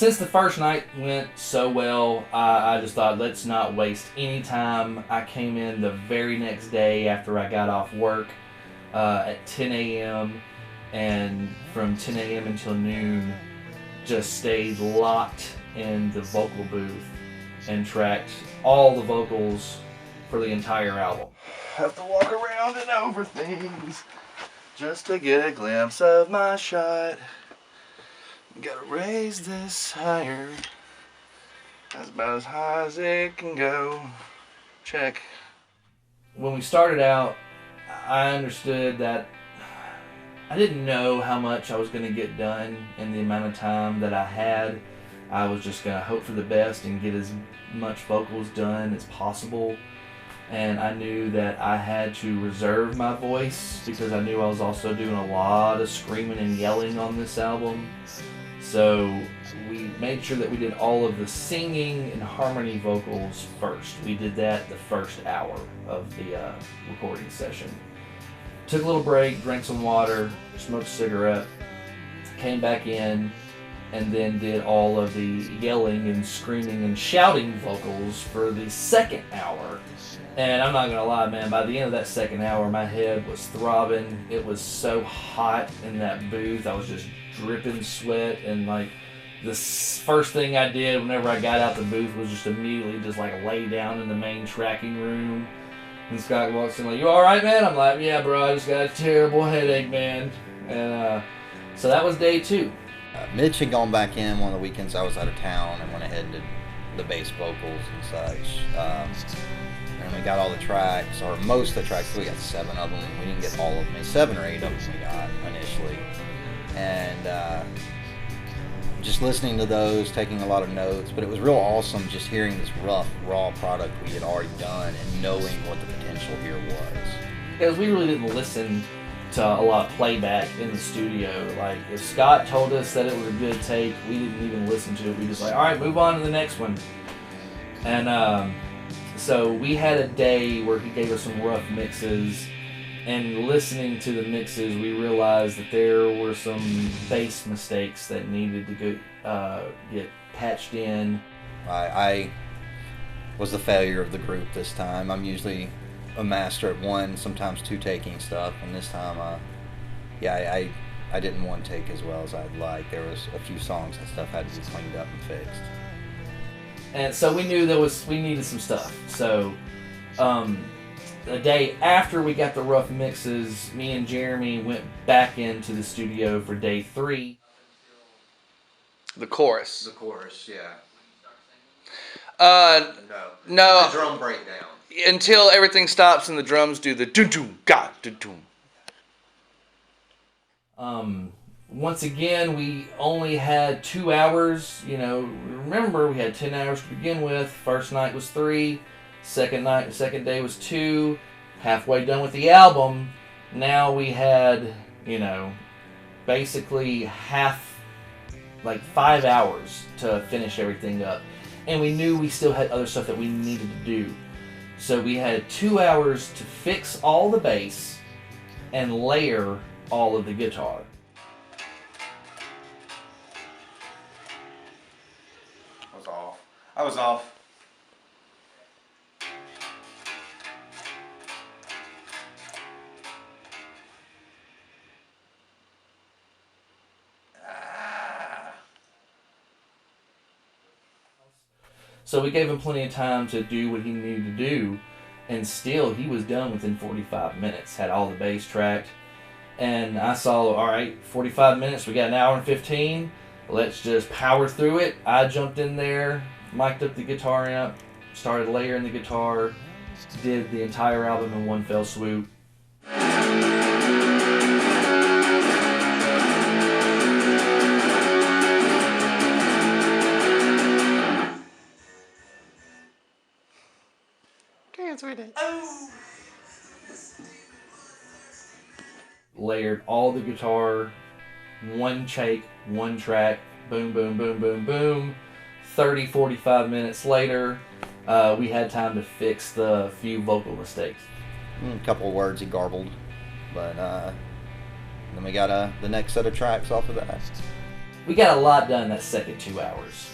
since the first night went so well, I just thought, let's not waste any time. I came in the very next day after I got off work at 10 a.m. and from 10 a.m. until noon, just stayed locked in the vocal booth and tracked all the vocals for the entire album. Have to walk around and over things just to get a glimpse of my shot. Gotta raise this higher. That's about as high as it can go. Check. When we started out, I understood that I didn't know how much I was going to get done in the amount of time that I had. I was just going to hope for the best and get as much vocals done as possible. And I knew that I had to reserve my voice because I knew I was also doing a lot of screaming and yelling on this album. So we made sure that we did all of the singing and harmony vocals first. We did that the first hour of the recording session. Took a little break, drank some water, smoked a cigarette, came back in, and then did all of the yelling and screaming and shouting vocals for the second hour. And I'm not gonna lie, man, by the end of that second hour, my head was throbbing. It was so hot in that booth. I was just dripping sweat, and like the first thing I did whenever I got out the booth was just immediately just like lay down in the main tracking room. And Scott walks in like, "You all right, man?" I'm like, "Yeah, bro, I just got a terrible headache, man." And so that was day 2. Mitch had gone back in one of the weekends I was out of town and went ahead and did the bass vocals and such. And we got all the tracks, or most of the tracks. We got 7 of them. We didn't get all of them. 7 or 8 of them we got initially. And just listening to those, taking a lot of notes. But it was real awesome just hearing this rough, raw product we had already done and knowing what the potential here was. Because we really didn't listen to a lot of playback in the studio. Like, if Scott told us that it was a good take, we didn't even listen to it. We just like, all right, move on to the next one. And so we had a day where he gave us some rough mixes, and listening to the mixes, we realized that there were some bass mistakes that needed to get patched in. I was the failure of the group this time. I'm usually a master at 1, sometimes 2 taking stuff, and this time, I didn't 1 take as well as I'd like. There was a few songs and stuff had to be cleaned up and fixed. And so we knew we needed some stuff. So the day after we got the rough mixes, me and Jeremy went back into the studio for day 3. The chorus. The chorus, yeah. No. The drum breakdown. Until everything stops and the drums do the doo-doo, ga, doo-doo. Once again, we only had 2 hours. You know, remember we had 10 hours to begin with. First night was 3. Second day was 2. Halfway done with the album. Now we had, basically 5 hours to finish everything up. And we knew we still had other stuff that we needed to do. So we had 2 hours to fix all the bass and layer all of the guitar. I was off. So we gave him plenty of time to do what he needed to do, and still he was done within 45 minutes, had all the bass tracked. And I saw, all right, 45 minutes, we got an hour and 15, let's just power through it. I jumped in there, mic'd up the guitar amp, started layering the guitar, did the entire album in one fell swoop. Dance with it. Layered all the guitar, one take, one track, boom, boom, boom, boom, boom. 30, 45 minutes later, we had time to fix the few vocal mistakes. A couple of words he garbled, but then we got the next set of tracks off of that. we got a lot done that second 2 hours.